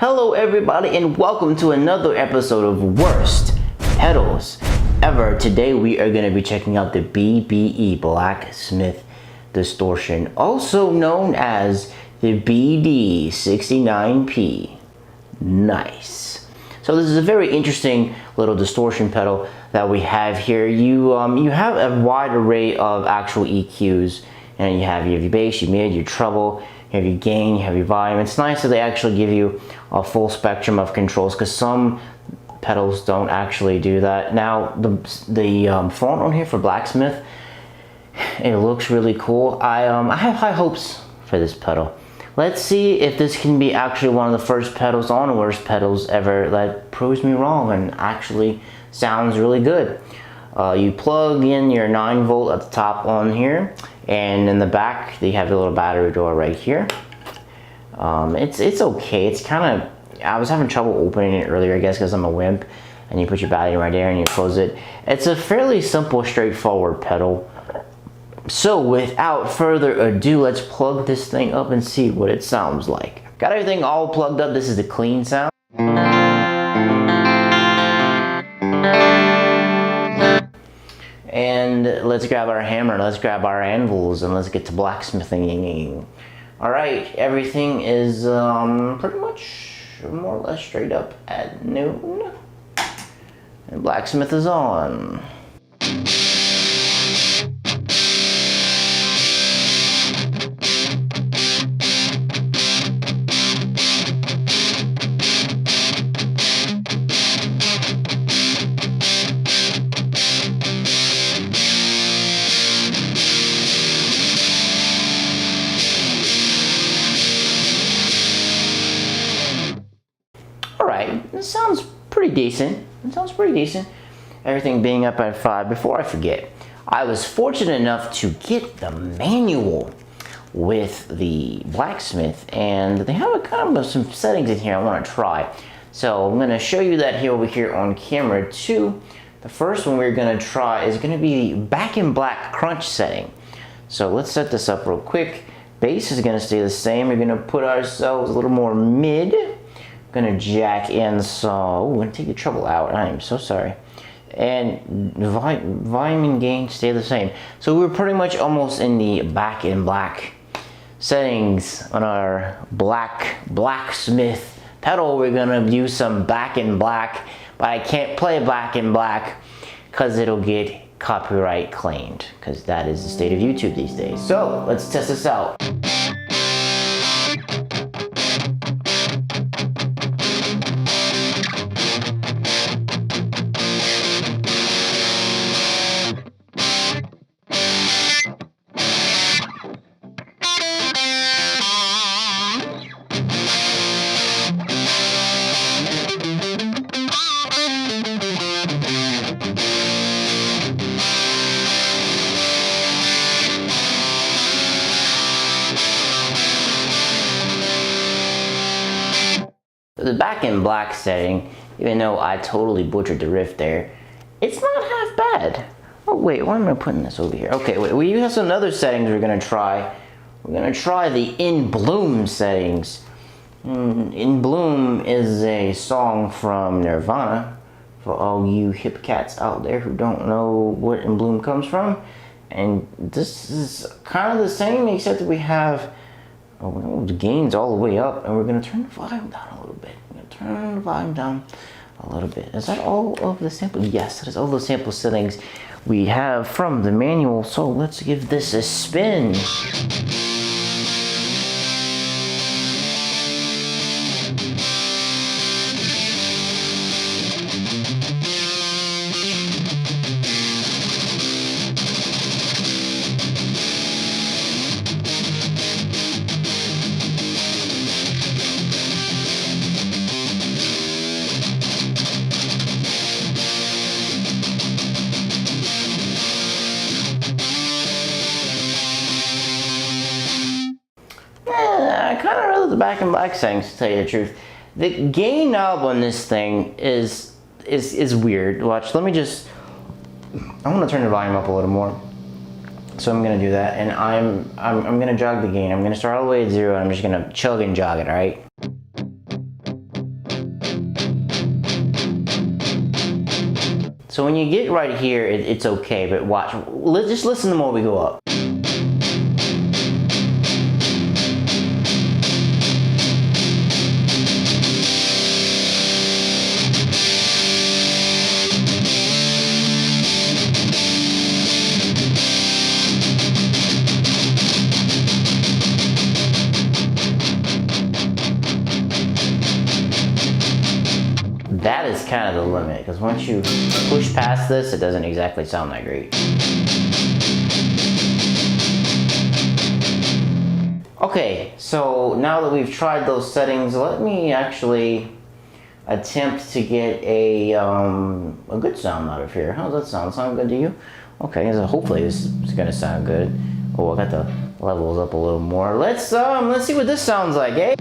Hello everybody and welcome to another episode of Worst Pedals Ever. Today we are going to be checking out the BBE Blacksmith Distortion, also known as the BD69P. Nice. So this is a very interesting little distortion pedal that we have here. You have a wide array of actual EQs, and you have your bass, your mid, your treble, you have your gain, you have your volume. It's nice that they actually give you a full spectrum of controls, because some pedals don't actually do that. Now the font on here for Blacksmith, it looks really cool. I have high hopes for this pedal. Let's see if this can be actually one of the first pedals on Worst Pedals Ever that proves me wrong and actually sounds really good. You plug in your 9-volt at the top on here, and in the back they have a little battery door right here. It's okay. It's kind of, I was having trouble opening it earlier, I guess because I'm a wimp, and you put your battery right there and you close it. It's a fairly simple, straightforward pedal. So without further ado, let's plug this thing up and see what it sounds like. Got everything all plugged up. This is the clean sound. And let's grab our hammer, let's grab our anvils, and let's get to blacksmithing. Alright, everything is pretty much more or less straight up at noon. And blacksmith is on. Alright, this sounds pretty decent. It sounds pretty decent. Everything being up at 5. Before I forget, I was fortunate enough to get the manual with the Blacksmith, and they have a kind of some settings in here I want to try. So I'm going to show you that here over here on camera too. The first one we're going to try is going to be the Back in Black crunch setting. So let's set this up real quick. Bass is going to stay the same. We're going to put ourselves a little more mid. Gonna jack in, so we're gonna take the treble out. I am so sorry. And volume and gain stay the same. So we're pretty much almost in the Back in Black settings on our Blacksmith pedal. We're gonna use some Back in Black, but I can't play Back in Black because it'll get copyright claimed, because that is the state of YouTube these days. So let's test this out. The Back in Black setting, even though I totally butchered the riff there, it's not half bad. Oh wait, why am I putting this over here? Okay, wait, we have some other settings we're gonna try. We're gonna try the In Bloom settings. In Bloom is a song from Nirvana, for all you hip cats out there who don't know what In Bloom comes from. And this is kind of the same, except that we have the gain's all the way up, and we're going to turn the volume down a little bit. We're going to turn the volume down a little bit. Is that all of the sample? Yes, that is all the sample settings we have from the manual. So let's give this a spin. I kind of rather the Back in Black settings, to tell you the truth. The gain knob on this thing is weird. Watch, let me just, I want to turn the volume up a little more. So I'm gonna do that, and I'm gonna jog the gain. I'm gonna start all the way at 0, and I'm just gonna chug and jog it, all right? So when you get right here, it's okay, but watch. Let's just listen the more we go up. That is kind of the limit, because once you push past this, it doesn't exactly sound that great. Okay, so now that we've tried those settings, let me actually attempt to get a good sound out of here. How does that sound? Sound good to you? Okay, so hopefully this is gonna sound good. Oh, I got the levels up a little more. Let's see what this sounds like, eh?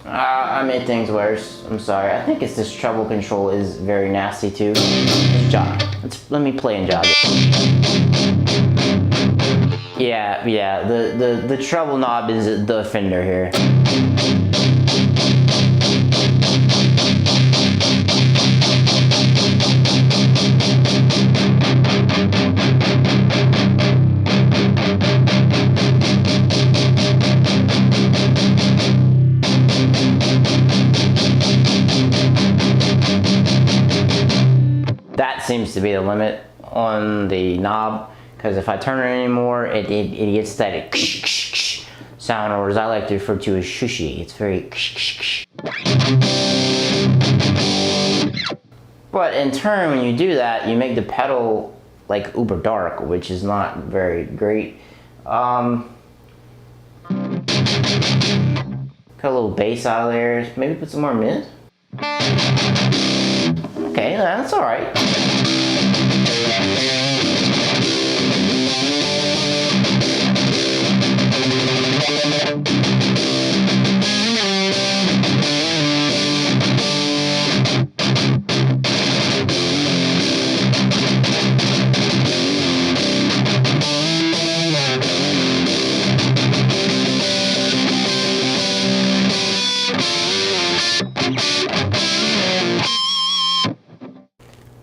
I made things worse. I'm sorry. I think it's this treble control is very nasty too. Let me play and jog it. Yeah. The treble knob is the offender here. That seems to be the limit on the knob, because if I turn it anymore, it gets that sound, or as I like to refer to as shushy. It's very. But in turn, when you do that, you make the pedal like uber dark, which is not very great. Cut a little bass out of there. Maybe put some more mid. Okay, that's all right.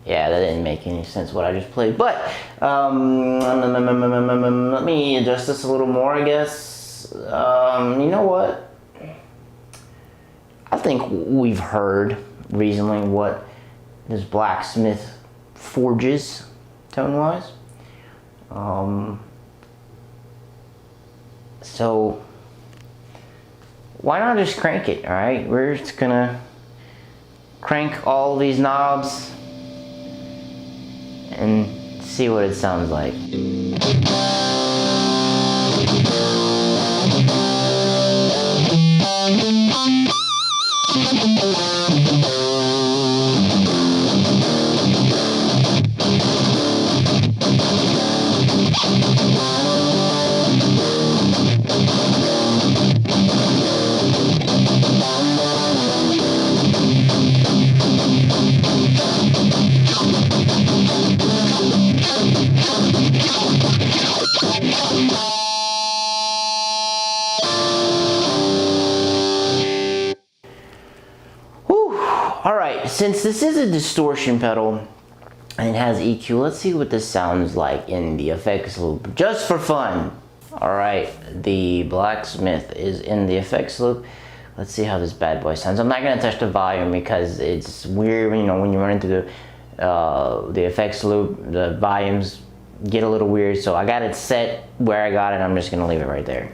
Yeah, that didn't make any sense what I just played, but let me adjust this a little more, I guess. You know what? I think we've heard recently what this Blacksmith forges tone-wise. So why not just crank it, all right? We're just gonna crank all these knobs and see what it sounds like. Alright, since this is a distortion pedal and it has EQ, let's see what this sounds like in the effects loop, just for fun. Alright, the Blacksmith is in the effects loop. Let's see how this bad boy sounds. I'm not going to touch the volume because it's weird, you know, when you run into the effects loop, the volumes get a little weird, so I got it set where I got it. I'm just going to leave it right there.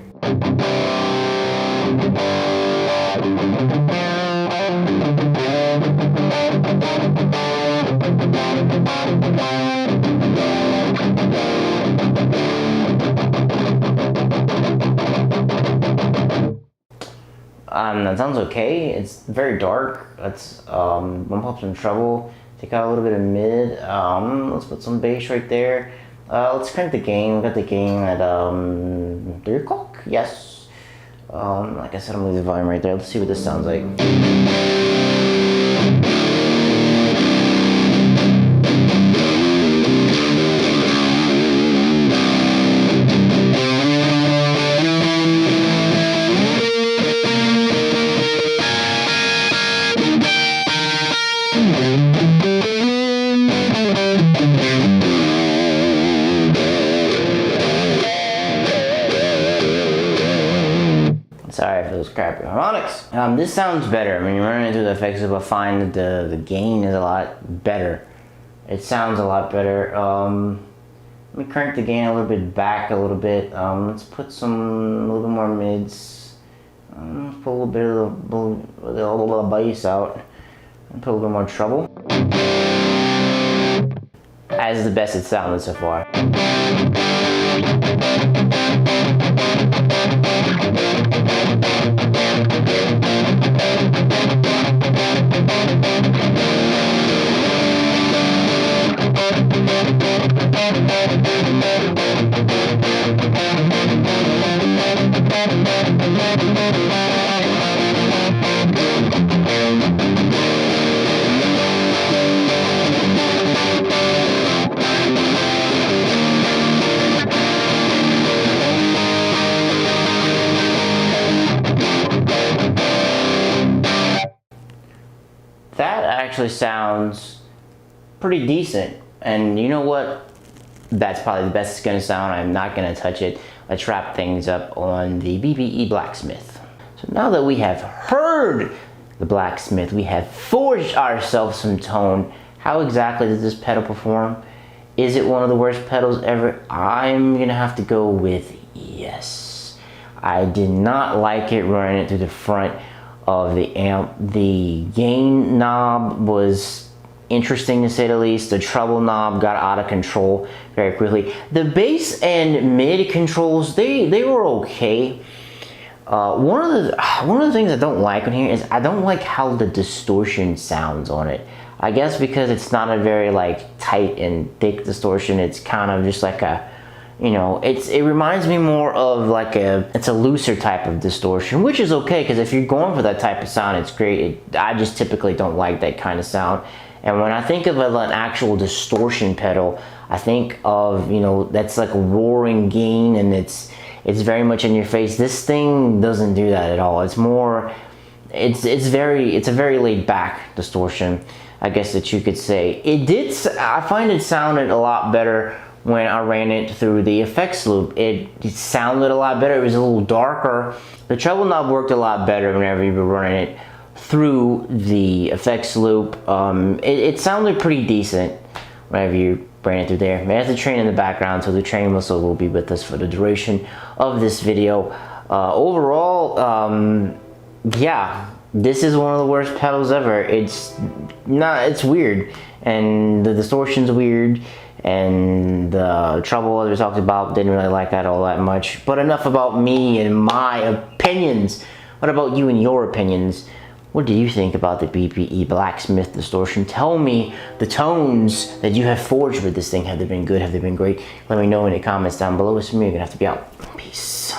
That sounds okay. It's very dark. Let's bump up some treble, take out a little bit of mid. Let's put some bass right there. Let's crank the gain. We got the gain at 3 o'clock. Yes. Like I said, I'm leaving the volume right there. Let's see what this sounds like. Sorry for those crappy harmonics. This sounds better. When you're running through the effects, I find that the gain is a lot better. It sounds a lot better. Let me crank the gain a little bit back a little bit. Let's put a little bit more mids. Let's put a little bit of the little bit of bass out. And put a little bit more treble. As the best it's sounded so far. That actually sounds pretty decent, and you know what? That's probably the best it's gonna sound. I'm not gonna touch it. Let's wrap things up on the BBE Blacksmith. So now that we have heard the Blacksmith, we have forged ourselves some tone. How exactly does this pedal perform? Is it one of the worst pedals ever? I'm gonna have to go with yes. I did not like it running it through the front of the amp. The gain knob was interesting to say the least. The treble knob got out of control very quickly. The bass and mid controls, they were okay. One of the things I don't like on here is I don't like how the distortion sounds on it. I guess because it's not a very like tight and thick distortion. It's kind of just like a, you know, it reminds me more of like it's a looser type of distortion, which is okay because if you're going for that type of sound, it's great. I just typically don't like that kind of sound. And when I think of an actual distortion pedal, I think of, you know, that's like a roaring gain and it's very much in your face. This thing doesn't do that at all. It's more, it's a very laid back distortion, I guess that you could say. I find it sounded a lot better when I ran it through the effects loop. It sounded a lot better. It was a little darker. The treble knob worked a lot better whenever you were running it through the effects loop. It sounded pretty decent whenever you ran it through there. There's the train in the background, so the train whistle will be with us for the duration of this video. Overall, yeah, this is one of the worst pedals ever. It's weird, and the distortion's weird, and the treble, as we talked about, didn't really like that all that much. But enough about me and my opinions. What about you and your opinions? What do you think about the BBE Blacksmith Distortion? Tell me the tones that you have forged with this thing. Have they been good? Have they been great? Let me know in the comments down below. It's me. You're gonna have to be out. Peace.